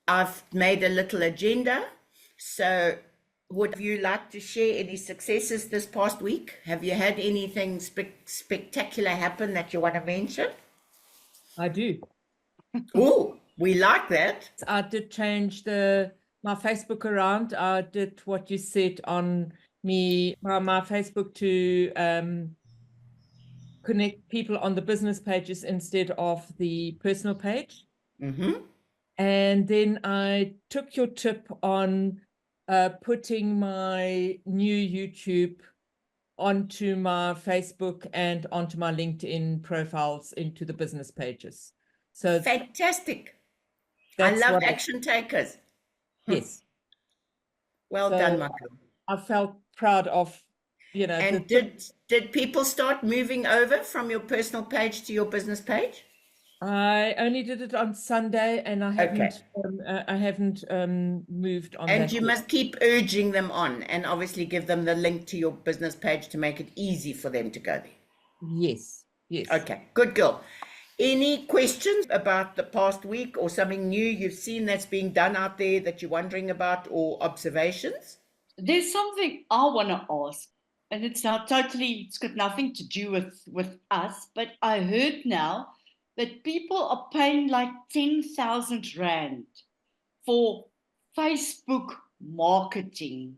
I've made a little agenda. So would you like to share any successes this past week? Have you had anything spectacular happen that you want to mention? I do. Oh, we like that. I did change my Facebook around. I did what you said on my Facebook to connect people on the business pages instead of the personal page. Mm-hmm. And then I took your tip on putting my new YouTube onto my Facebook and onto my LinkedIn profiles into the business pages. So Fantastic. I that's love what action takers. yes. Well So done, Michael. I felt proud of, And did people start moving over from your personal page to your business page? I only did it on Sunday, and I haven't moved on And that you yet. must keep urging them on and obviously give them the link to your business page to make it easy for them to go there. Yes, yes. Okay, good girl. Any questions about the past week or something new you've seen that's being done out there that you're wondering about, or observations? There's something I want to ask, and it's got nothing to do with us, but I heard now that people are paying like 10,000 Rand for Facebook marketing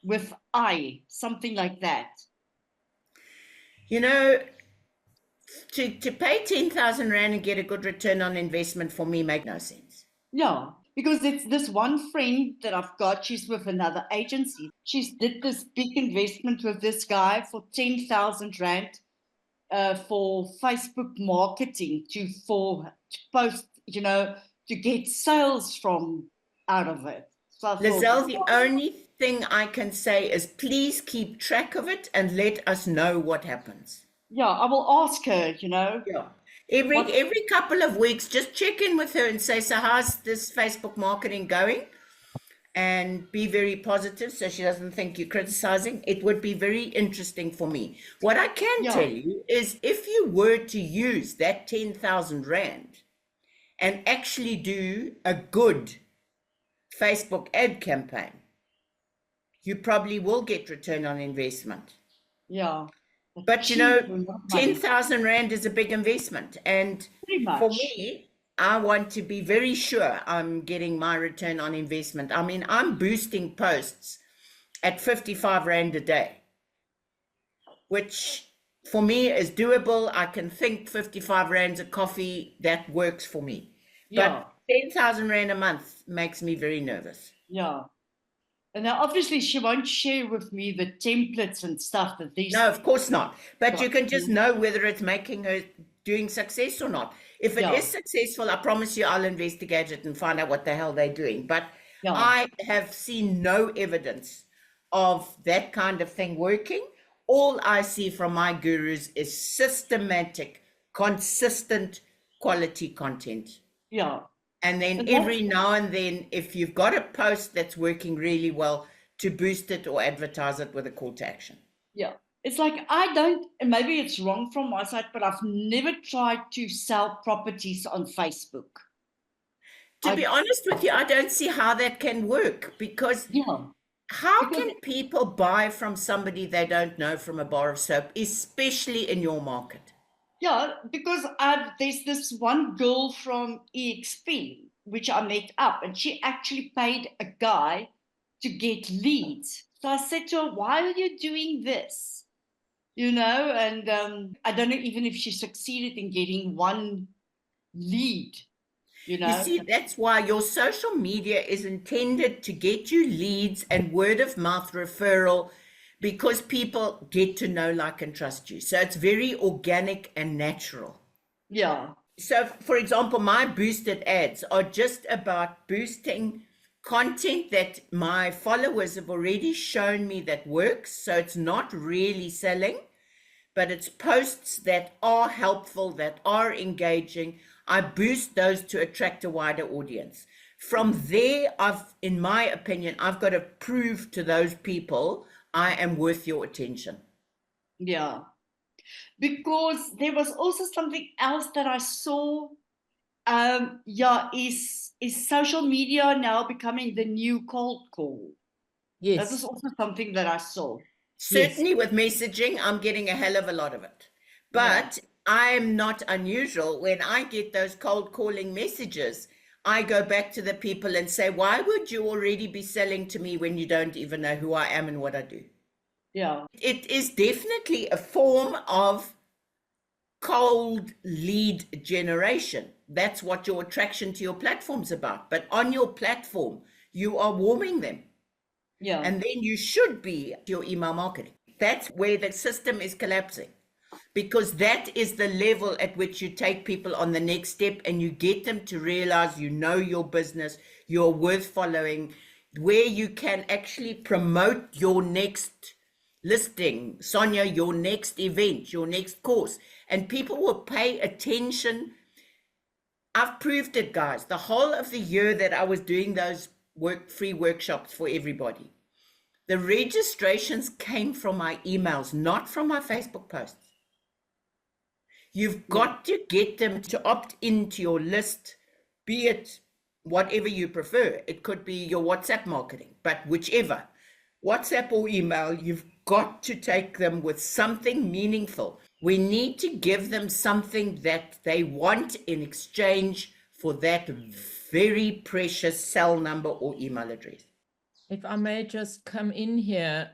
with something like that. You know, to pay 10,000 Rand and get a good return on investment for me make no sense. Yeah, because it's this one friend that I've got, she's with another agency. She's did this big investment with this guy for 10,000 Rand for Facebook marketing to post, to get sales from out of it. So Lizelle, the only thing I can say is please keep track of it and let us know what happens. Yeah, I will ask her, Yeah. Every couple of weeks, just check in with her and say, so how's this Facebook marketing going? And be very positive so she doesn't think you're criticizing. It would be very interesting for me. What I can tell you is if you were to use that 10,000 Rand and actually do a good Facebook ad campaign, you probably will get return on investment. Yeah. But 10,000 Rand is a big investment. And for me, I want to be very sure I'm getting my return on investment. I mean, I'm boosting posts at 55 Rand a day, which for me is doable. I can think 55 Rands a coffee, that works for me. Yeah. But 10,000 Rand a month makes me very nervous. Yeah. And now obviously she won't share with me the templates and stuff that these... No, of course not. But you can just know whether it's making her doing success or not. If it is successful, I promise you I'll investigate it and find out what the hell they're doing. But I have seen no evidence of that kind of thing working. All I see from my gurus is systematic, consistent, quality content. Yeah. And then every now and then, if you've got a post that's working really well, to boost it or advertise it with a call to action. Yeah. It's like and maybe it's wrong from my side, but I've never tried to sell properties on Facebook. To be honest with you, I don't see how that can work because how can people buy from somebody they don't know from a bar of soap, especially in your market? Yeah, because there's this one girl from EXP, which I met up, and she actually paid a guy to get leads. So I said to her, why are you doing this? And I don't know even if she succeeded in getting one lead. You see, that's why your social media is intended to get you leads and word of mouth referral, because people get to know, like, and trust you. So it's very organic and natural. Yeah. So, for example, my boosted ads are just about boosting content that my followers have already shown me that works. So it's not really selling, but it's posts that are helpful, that are engaging. I boost those to attract a wider audience. From there, in my opinion, I've got to prove to those people I am worth your attention. Yeah. Because there was also something else that I saw Yeah, is social media now becoming the new cold call? That was Yes, also something that I saw. yes. Certainly with messaging, I'm getting a hell of a lot of it. Yeah. But I'm not unusual. When I get those cold calling messages, I go back to the people and say, why would you already be selling to me when you don't even know who I am and what I do? Yeah. It is definitely a form of cold lead generation. That's what your attraction to your platform's about. But on your platform, you are warming them. Yeah. And then you should be your email marketing. That's where the system is collapsing, because that is the level at which you take people on the next step and you get them to realize you know your business, you're worth following, where you can actually promote your next listing, Sonia, your next event, your next course, and people will pay attention. I've proved it, guys. The whole of the year that I was doing those free workshops for everybody, the registrations came from my emails, not from my Facebook posts. You've got to get them to opt into your list, be it whatever you prefer. It could be your WhatsApp marketing, but whichever, WhatsApp or email, you've got to take them with something meaningful. We need to give them something that they want in exchange for that very precious cell number or email address. If I may just come in here,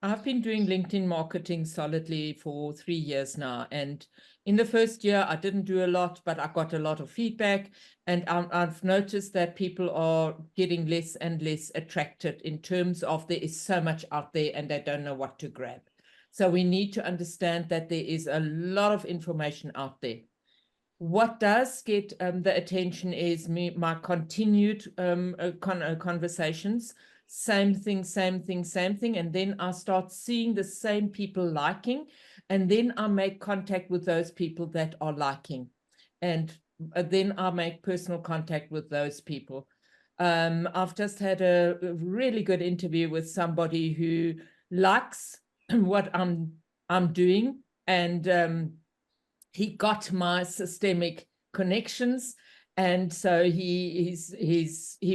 I've been doing LinkedIn marketing solidly for 3 years now. And in the first year, I didn't do a lot, but I got a lot of feedback. And I've noticed that people are getting less and less attracted in terms of there is so much out there and they don't know what to grab. So we need to understand that there is a lot of information out there. What does get the attention is my continued conversations. Same thing, same thing, same thing. And then I start seeing the same people liking. And then I make contact with those people that are liking. And then I make personal contact with those people. I've just had a really good interview with somebody who likes what I'm doing. And he got my systemic connections, and so he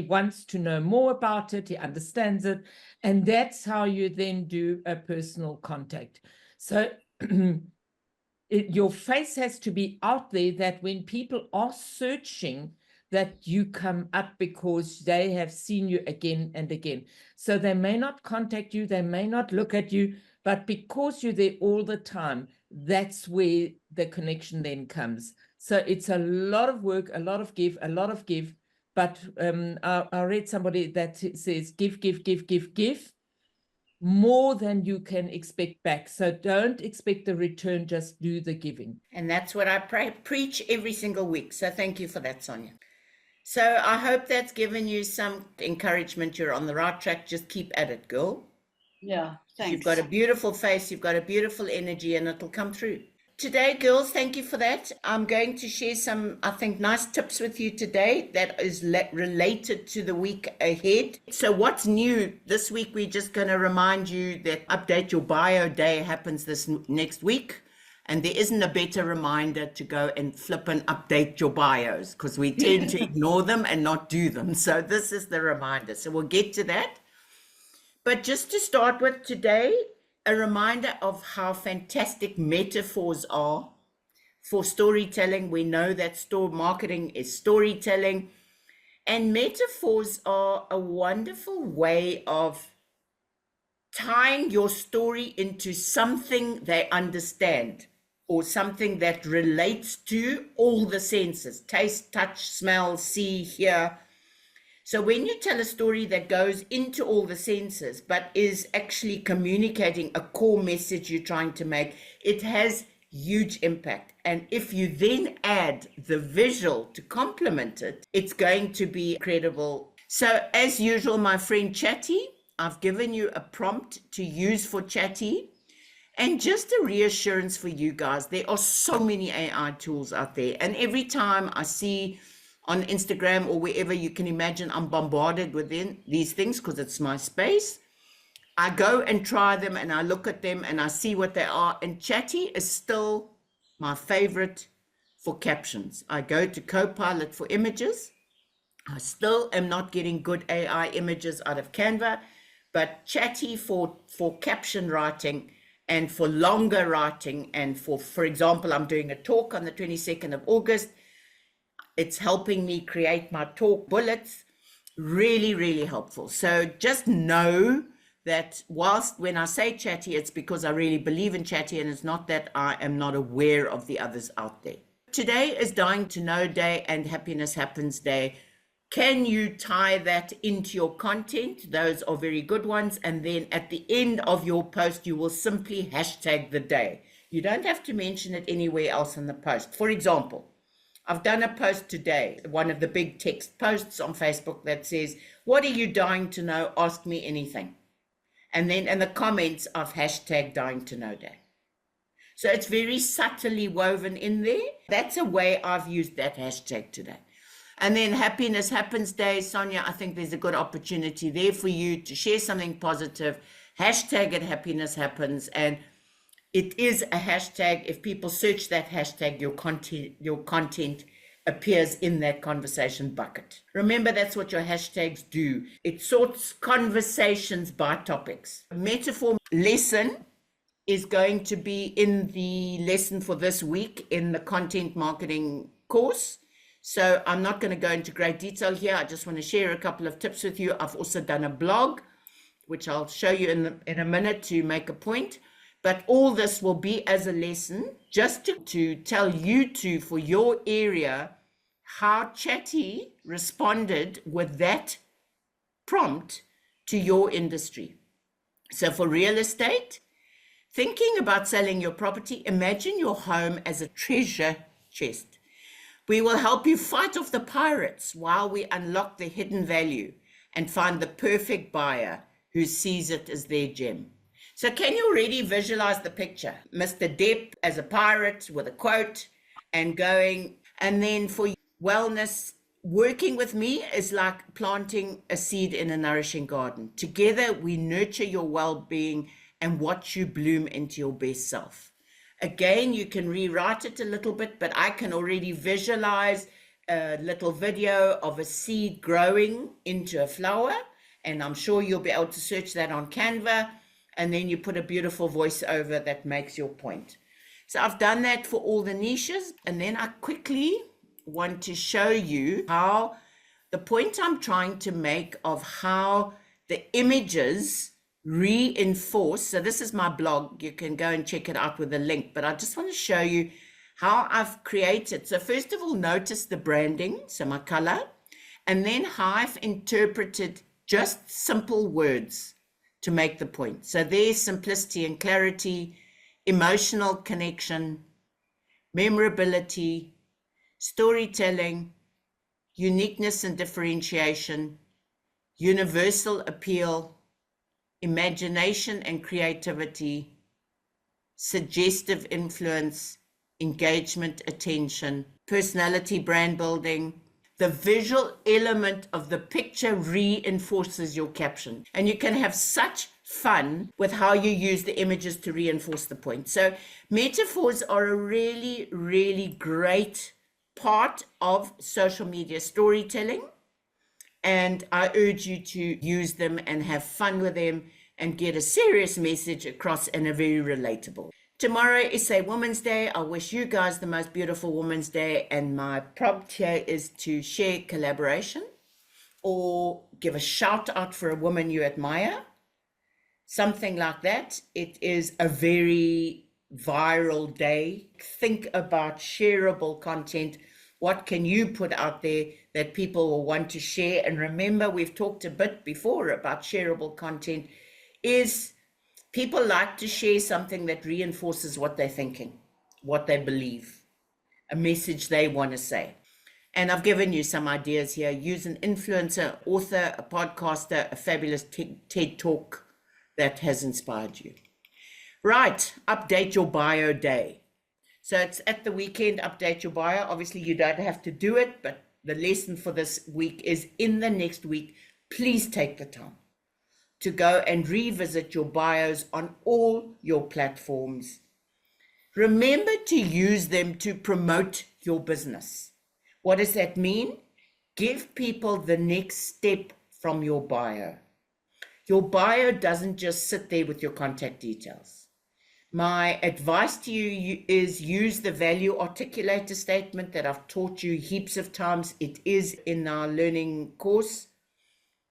wants to know more about it. He understands it, and that's how you then do a personal contact. So your face has to be out there, that when people are searching, that you come up because they have seen you again and again. So they may not contact you, they may not look at you, but because you're there all the time, that's where the connection then comes. So it's a lot of work, a lot of give, but I read somebody that says give more than you can expect back. So don't expect the return, just do the giving. And that's what I preach every single week. So thank you for that, Sonia. So I hope that's given you some encouragement. You're on the right track. Just keep at it, girl. Yeah. Thanks. You've got a beautiful face, you've got a beautiful energy, and it'll come through. Today, girls, thank you for that. I'm going to share some, I think, nice tips with you today that is related to the week ahead. So what's new this week? We're just going to remind you that Update Your Bio Day happens this next week. And there isn't a better reminder to go and flip and update your bios, because we tend to ignore them and not do them. So this is the reminder. So we'll get to that. But just to start with today, a reminder of how fantastic metaphors are for storytelling. We know that store marketing is storytelling, and metaphors are a wonderful way of tying your story into something they understand, or something that relates to all the senses: taste, touch, smell, see, hear. So when you tell a story that goes into all the senses, but is actually communicating a core message you're trying to make, it has huge impact. And if you then add the visual to complement it, it's going to be incredible. So as usual, my friend Chatty, I've given you a prompt to use for Chatty. And just a reassurance for you guys, there are so many AI tools out there. And every time I see on Instagram or wherever you can imagine, I'm bombarded with these things because it's my space. I go and try them and I look at them and I see what they are. And Chatty is still my favorite for captions. I go to Copilot for images. I still am not getting good AI images out of Canva, but Chatty for caption writing and for longer writing, and for example, I'm doing a talk on the 22nd of August. It's helping me create my talk bullets. Really, really helpful. So just know that whilst when I say Chatty, it's because I really believe in Chatty, and it's not that I am not aware of the others out there. Today is Dying to Know Day and Happiness Happens Day. Can you tie that into your content? Those are very good ones. And then at the end of your post, you will simply hashtag the day. You don't have to mention it anywhere else in the post. For example, I've done a post today, one of the big text posts on Facebook that says, what are you dying to know? Ask me anything. And then in the comments, I've hashtag Dying to Know Day. So it's very subtly woven in there. That's a way I've used that hashtag today. And then Happiness Happens Day, Sonia, I think there's a good opportunity there for you to share something positive. Hashtag it, Happiness Happens. And it is a hashtag. If people search that hashtag, your content appears in that conversation bucket. Remember, that's what your hashtags do. It sorts conversations by topics. Metaphor lesson is going to be in the lesson for this week in the content marketing course. So I'm not going to go into great detail here. I just want to share a couple of tips with you. I've also done a blog, which I'll show you in a minute to make a point. But all this will be as a lesson just to tell you two for your area how Chatty responded with that prompt to your industry. So for real estate, thinking about selling your property, imagine your home as a treasure chest. We will help you fight off the pirates while we unlock the hidden value and find the perfect buyer who sees it as their gem. So can you already visualize the picture? Mr. Depp as a pirate with a quote and going, and then for wellness, working with me is like planting a seed in a nourishing garden. Together, we nurture your well-being and watch you bloom into your best self. Again, you can rewrite it a little bit, but I can already visualize a little video of a seed growing into a flower, and I'm sure you'll be able to search that on Canva, and then you put a beautiful voiceover that makes your point. So I've done that for all the niches, and then I quickly want to show you how the point I'm trying to make of how the images reinforce. So this is my blog. You can go and check it out with a link, but I just want to show you how I've created. So first of all, notice the branding, so my color, and then how I've interpreted just simple words to make the point. So there's simplicity and clarity, emotional connection, memorability, storytelling, uniqueness and differentiation, universal appeal, imagination and creativity, suggestive influence, engagement, attention, personality, brand building. The visual element of the picture reinforces your caption. And you can have such fun with how you use the images to reinforce the point. So metaphors are a really, really great part of social media storytelling. And I urge you to use them and have fun with them and get a serious message across and a very relatable. Tomorrow is a Women's Day. I wish you guys the most beautiful Women's Day. And my prompt here is to share collaboration or give a shout out for a woman you admire. Something like that. It is a very viral day. Think about shareable content. What can you put out there that people will want to share? And remember, we've talked a bit before about shareable content, is people like to share something that reinforces what they're thinking, what they believe, a message they want to say. And I've given you some ideas here. Use an influencer, author, a podcaster, a fabulous TED Talk that has inspired you. Right, update your bio day. So it's at the weekend, update your bio. Obviously, you don't have to do it, but the lesson for this week is in the next week, please take the time to go and revisit your bios on all your platforms. Remember to use them to promote your business. What does that mean? Give people the next step from your bio. Your bio doesn't just sit there with your contact details. My advice to you is use the value articulator statement that I've taught you heaps of times. It is in our learning course.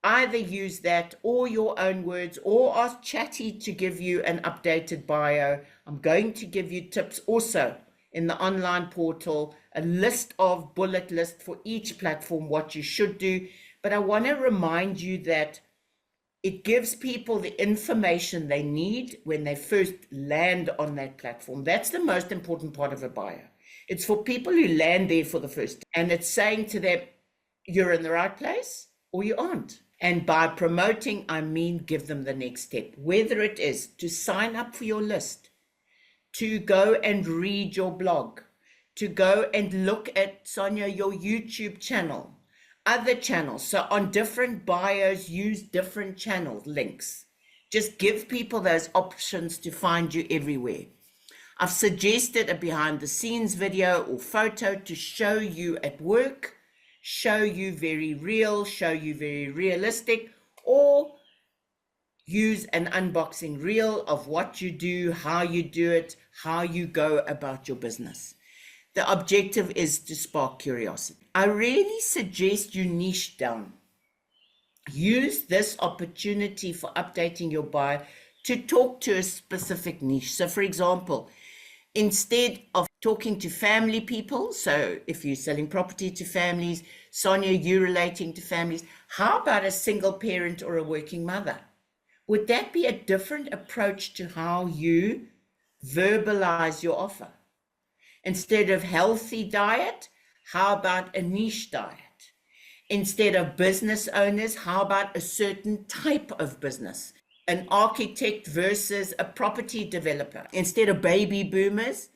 Either use that or your own words, or ask Chatty to give you an updated bio. I'm going to give you tips also in the online portal, a list of bullet list for each platform, what you should do. But I want to remind you that it gives people the information they need when they first land on that platform. That's the most important part of a bio. It's for people who land there for the first time, and it's saying to them, you're in the right place or you aren't. And by promoting, I mean give them the next step, whether it is to sign up for your list, to go and read your blog, to go and look at, Sonia, your YouTube channel, other channels. So on different bios, use different channel links. Just give people those options to find you everywhere. I've suggested a behind the scenes video or photo to show you at work, show you very real, show you very realistic, or use an unboxing reel of what you do, how you do it, how you go about your business. The objective is to spark curiosity. I really suggest you niche down. Use this opportunity for updating your bio to talk to a specific niche. So for example, instead of talking to family people, so if you're selling property to families, Sonia, you relating to families, how about a single parent or a working mother? Would that be a different approach to how you verbalize your offer? Instead of healthy diet, how about a niche diet? Instead of business owners, how about a certain type of business? An architect versus a property developer. Instead of baby boomers,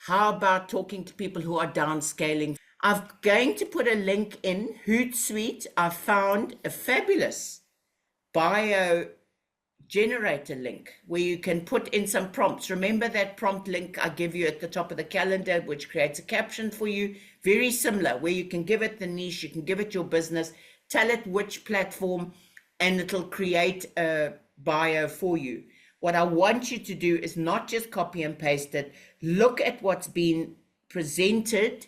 how about talking to people who are downscaling? I'm going to put a link in Hootsuite. I found a fabulous bio generator link where you can put in some prompts. Remember that prompt link I give you at the top of the calendar, which creates a caption for you, very similar, where you can give it the niche, you can give it your business, tell it which platform, and it'll create a bio for you. What I want you to do is not just copy and paste it, look at what's been presented,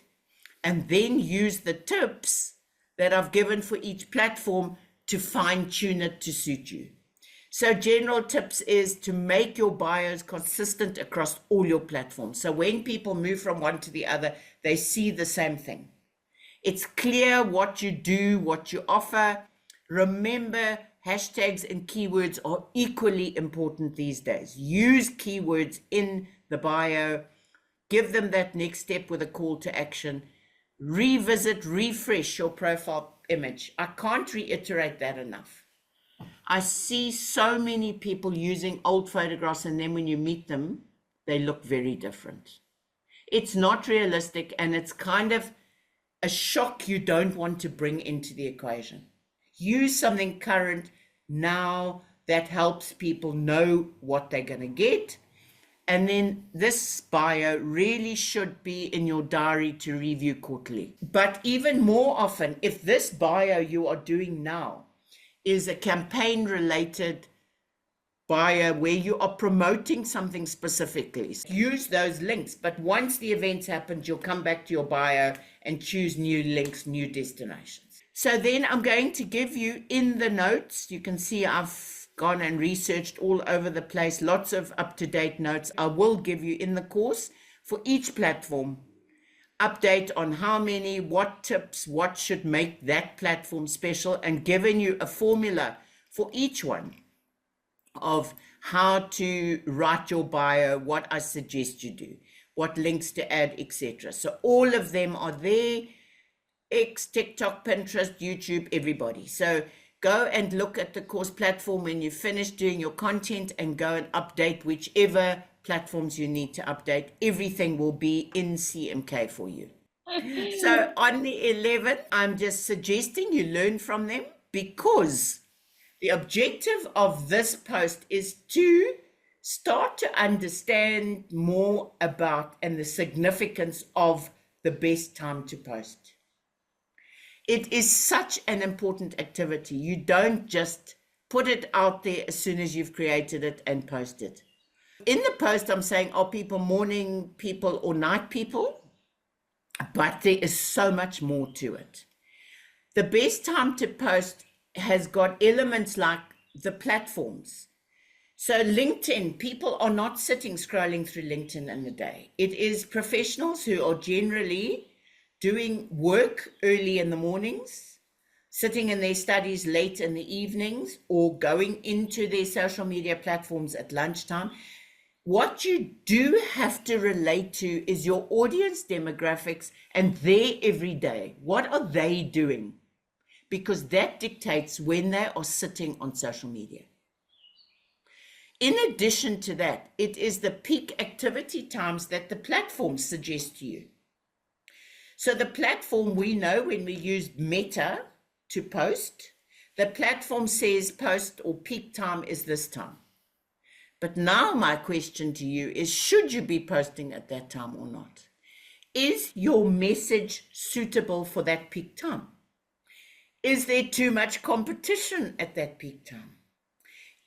and then use the tips that I've given for each platform to fine tune it to suit you. So general tips is to make your bios consistent across all your platforms. So when people move from one to the other, they see the same thing. It's clear what you do, what you offer. Remember, hashtags and keywords are equally important these days. Use keywords in the bio. Give them that next step with a call to action. Revisit, refresh your profile image. I can't reiterate that enough. I see so many people using old photographs, and then when you meet them, they look very different. It's not realistic, and it's kind of a shock you don't want to bring into the equation. Use something current now that helps people know what they're going to get. And then this bio really should be in your diary to review quarterly. But even more often, if this bio you are doing now is a campaign related bio where you are promoting something specifically, use those links. But once the events happened, you'll come back to your bio and choose new links, new destinations. So then I'm going to give you in the notes, you can see I've gone and researched all over the place, lots of up-to-date notes. I will give you in the course for each platform update on how many, what tips, what should make that platform special, and giving you a formula for each one of how to write your bio, what I suggest you do, what links to add, etc. So all of them are there, X, TikTok, Pinterest, YouTube, everybody. So go and look at the course platform when you finish doing your content and go and update whichever platforms you need to update. Everything will be in CMK for you. So on the 11th, I'm just suggesting you learn from them, because the objective of this post is to start to understand more about and the significance of the best time to post. It is such an important activity. You don't just put it out there as soon as you've created it and post it. In the post, I'm saying, are people morning people or night people? But there is so much more to it. The best time to post has got elements like the platforms. So LinkedIn, people are not sitting scrolling through LinkedIn in the day. It is professionals who are generally doing work early in the mornings, sitting in their studies late in the evenings, or going into their social media platforms at lunchtime. What you do have to relate to is your audience demographics and their everyday. What are they doing? Because that dictates when they are sitting on social media. In addition to that, it is the peak activity times that the platforms suggest to you. So the platform, we know when we use Meta to post, the platform says post or peak time is this time. But now my question to you is, should you be posting at that time or not? Is your message suitable for that peak time? Is there too much competition at that peak time?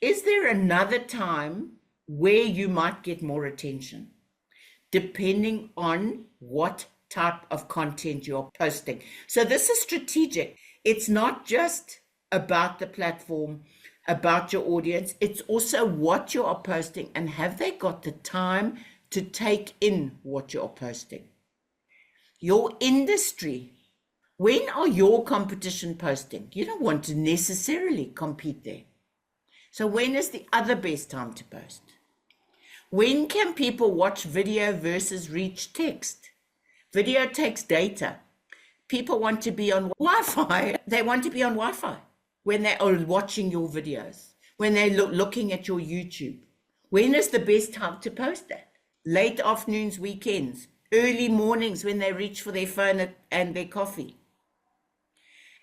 Is there another time where you might get more attention, depending on what type of content you're posting? So this is strategic. It's not just about the platform, about your audience. It's also what you are posting, and have they got the time to take in what you are posting? Your industry. When are your competition posting? You don't want to necessarily compete there. So when is the other best time to post? When can people watch video versus reach text? Video takes data. People want to be on Wi-Fi. They want to be on Wi-Fi when they are watching your videos, when they're looking at your YouTube. When is the best time to post that? Late afternoons, weekends, early mornings when they reach for their phone and their coffee.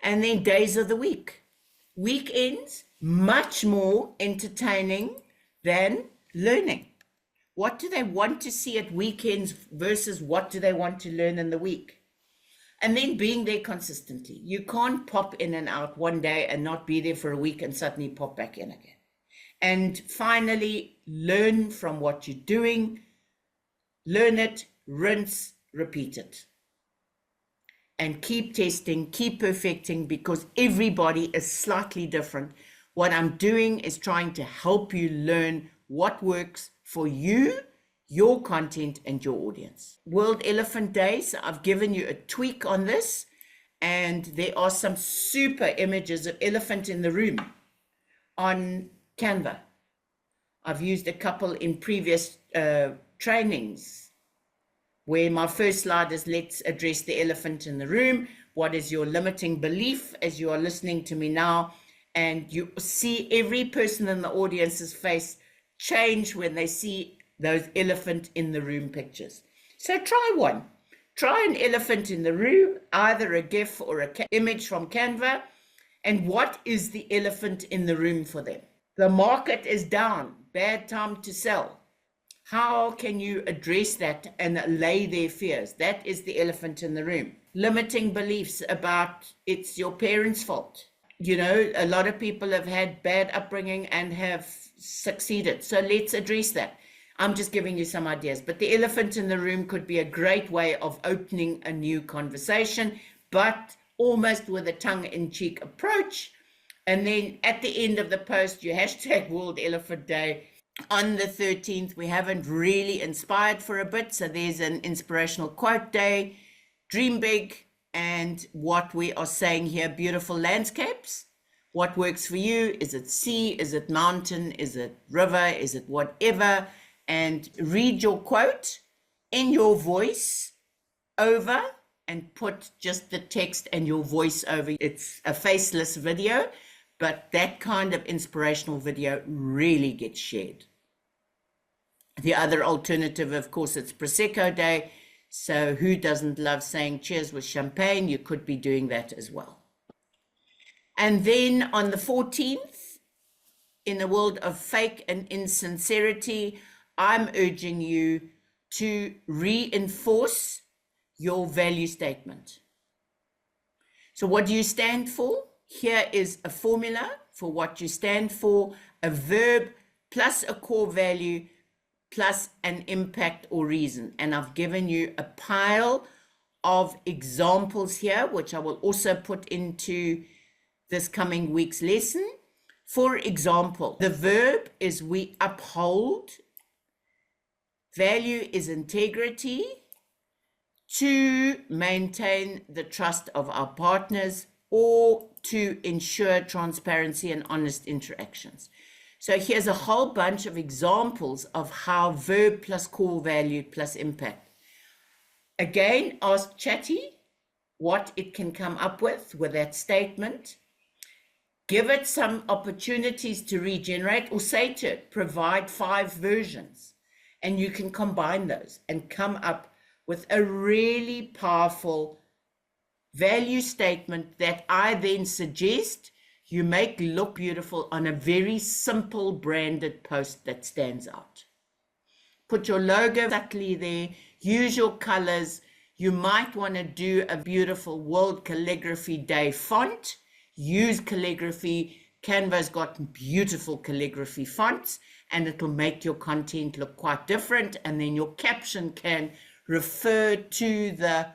And then days of the week. Weekends, much more entertaining than learning. What do they want to see at weekends versus what do they want to learn in the week? And then being there consistently. You can't pop in and out one day and not be there for a week and suddenly pop back in again. And finally, learn from what you're doing. Learn it, rinse, repeat it. And keep testing, keep perfecting, because everybody is slightly different. What I'm doing is trying to help you learn what works for you, your content, and your audience. World Elephant Day, so I've given you a tweak on this, and there are some super images of elephant in the room on Canva. I've used a couple in previous trainings, where my first slide is, let's address the elephant in the room. What is your limiting belief as you are listening to me now? And you see every person in the audience's face change when they see those elephant in the room pictures. So try one. Try an elephant in the room, either a GIF or an image from Canva. And what is the elephant in the room for them? The market is down, bad time to sell. How can you address that and allay their fears? That is the elephant in the room. Limiting beliefs about it's your parents' fault. You know, a lot of people have had bad upbringing and have succeeded. So let's address that. I'm just giving you some ideas. But the elephant in the room could be a great way of opening a new conversation, but almost with a tongue-in-cheek approach. And then at the end of the post, you hashtag World Elephant Day. On the 13th, we haven't really inspired for a bit, so there's an inspirational quote day, dream big, and what we are saying here, beautiful landscapes. What works for you? Is it sea? Is it mountain? Is it river? Is it whatever? And read your quote in your voice over and put just the text and your voice over. It's a faceless video, but that kind of inspirational video really gets shared. The other alternative, of course, it's Prosecco Day. So who doesn't love saying cheers with champagne? You could be doing that as well. And then on the 14th, in the world of fake and insincerity, I'm urging you to reinforce your value statement. So what do you stand for? Here is a formula for what you stand for, a verb plus a core value plus an impact or reason. And I've given you a pile of examples here, which I will also put into this coming week's lesson. For example, the verb is we uphold, value is integrity, to maintain the trust of our partners, or to ensure transparency and honest interactions. So here's a whole bunch of examples of how verb plus core value plus impact. Again, ask Chatty what it can come up with that statement. Give it some opportunities to regenerate, or say to it, provide 5 versions, and you can combine those and come up with a really powerful value statement that I then suggest you make look beautiful on a very simple branded post that stands out. Put your logo subtly there, use your colors. You might want to do a beautiful World Calligraphy Day font. Use calligraphy. Canva's got beautiful calligraphy fonts, and it'll make your content look quite different. And then your caption can refer to the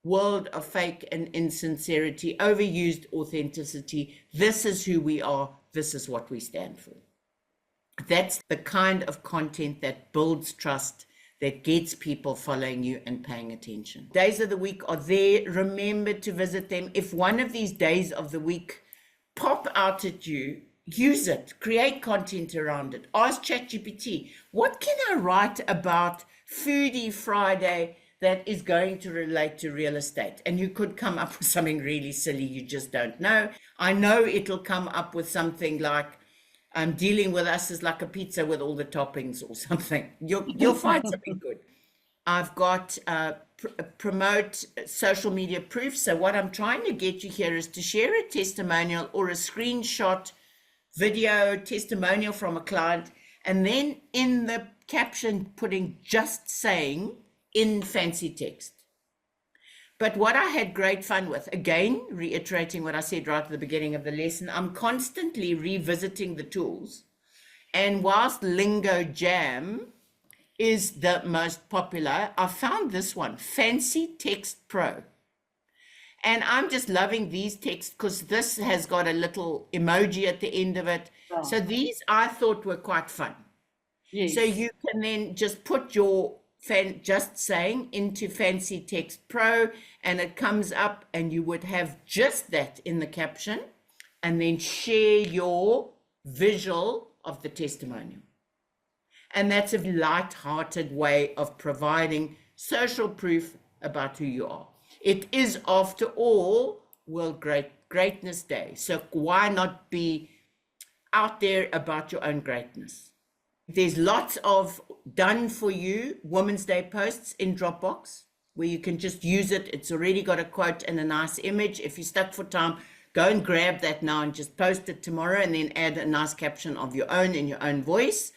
world of fake and insincerity, overused authenticity. This is who we are. This is what we stand for. That's the kind of content that builds trust, that gets people following you and paying attention. Days of the week are there. Remember to visit them. If one of these days of the week pop out at you, use it. Create content around it. Ask ChatGPT, what can I write about Foodie Friday that is going to relate to real estate? And you could come up with something really silly you just don't know. I know it'll come up with something like, dealing with us is like a pizza with all the toppings or something. You'll find something good. I've got promote social media proof. So what I'm trying to get you here is to share a testimonial or a screenshot video testimonial from a client, and then in the caption putting just saying in fancy text. But what I had great fun with, again, reiterating what I said right at the beginning of the lesson, I'm constantly revisiting the tools. And whilst Lingo Jam is the most popular, I found this one, Fancy Text Pro. And I'm just loving these texts because this has got a little emoji at the end of it. Oh. So these I thought were quite fun. Yes. So you can then just put your just saying into Fancy Text Pro, and it comes up, and you would have just that in the caption, and then share your visual of the testimonial. And that's a light-hearted way of providing social proof about who you are. It is, after all, World Greatness Day. So why not be out there about your own greatness? There's lots of done for you Women's Day posts in Dropbox where you can just use it. It's already got a quote and a nice image. If you're stuck for time, go and grab that now and just post it tomorrow, and then add a nice caption of your own in your own voice.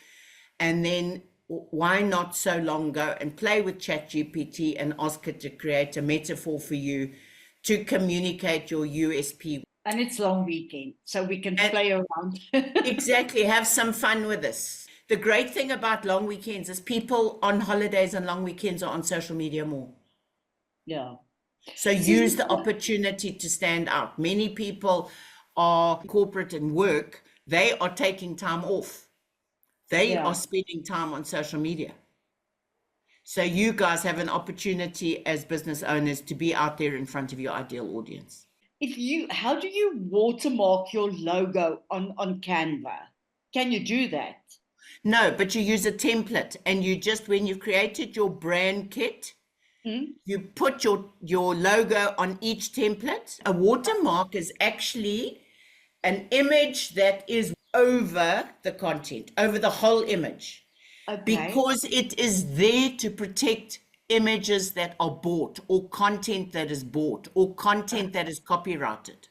And then why not so long go and play with ChatGPT and ask it to create a metaphor for you to communicate your USP. And it's long weekend, so we can play around. Exactly. Have some fun with this. The great thing about long weekends is people on holidays and long weekends are on social media more. Yeah. So use the opportunity to stand out. Many people are corporate and work. They are taking time off. They are spending time on social media. So you guys have an opportunity as business owners to be out there in front of your ideal audience. How do you watermark your logo on Canva? Can you do that? No, but you use a template, and you just, when you've created your brand kit, you put your logo on each template. A watermark is actually an image that is over the content, over the whole image, because it is there to protect images that are bought, or content that is bought, or content that is copyrighted.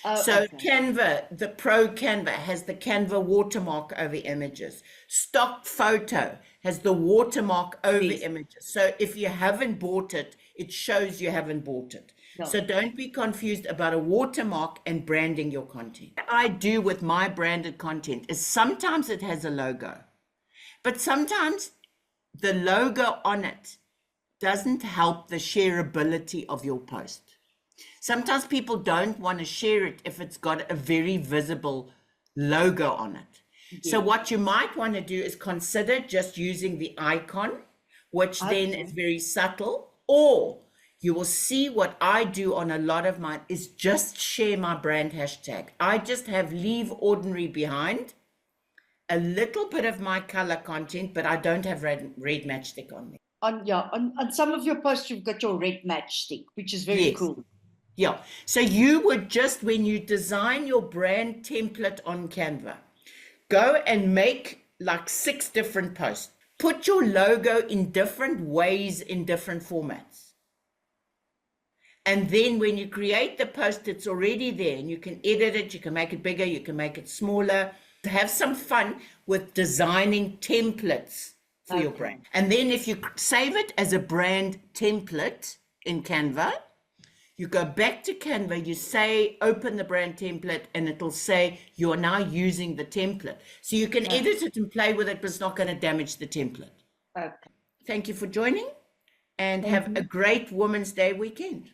Oh, So okay. Canva, the Pro Canva has the Canva watermark over images. Stock Photo has the watermark over Yes. images. So if you haven't bought it, it shows you haven't bought it. No. So don't be confused about a watermark and branding your content. What I do with my branded content is sometimes it has a logo, but sometimes the logo on it doesn't help the shareability of your post. Sometimes people don't want to share it if it's got a very visible logo on it. So what you might want to do is consider just using the icon, which then is very subtle, or you will see what I do on a lot of mine is just share my brand hashtag. I just have leave ordinary behind, a little bit of my color content, but I don't have red matchstick on there. On some of your posts, you've got your red matchstick, which is very Yes. cool. Yeah. So you would just, when you design your brand template on Canva, go and make like 6 different posts. Put your logo in different ways in different formats. And then when you create the post, it's already there and you can edit it, you can make it bigger, you can make it smaller. Have some fun with designing templates for your brand. And then if you save it as a brand template in Canva, you go back to Canva, you say, open the brand template, and it'll say you are now using the template. So you can edit it and play with it, but it's not going to damage the template. Okay. Thank you for joining, and have a great Women's Day weekend.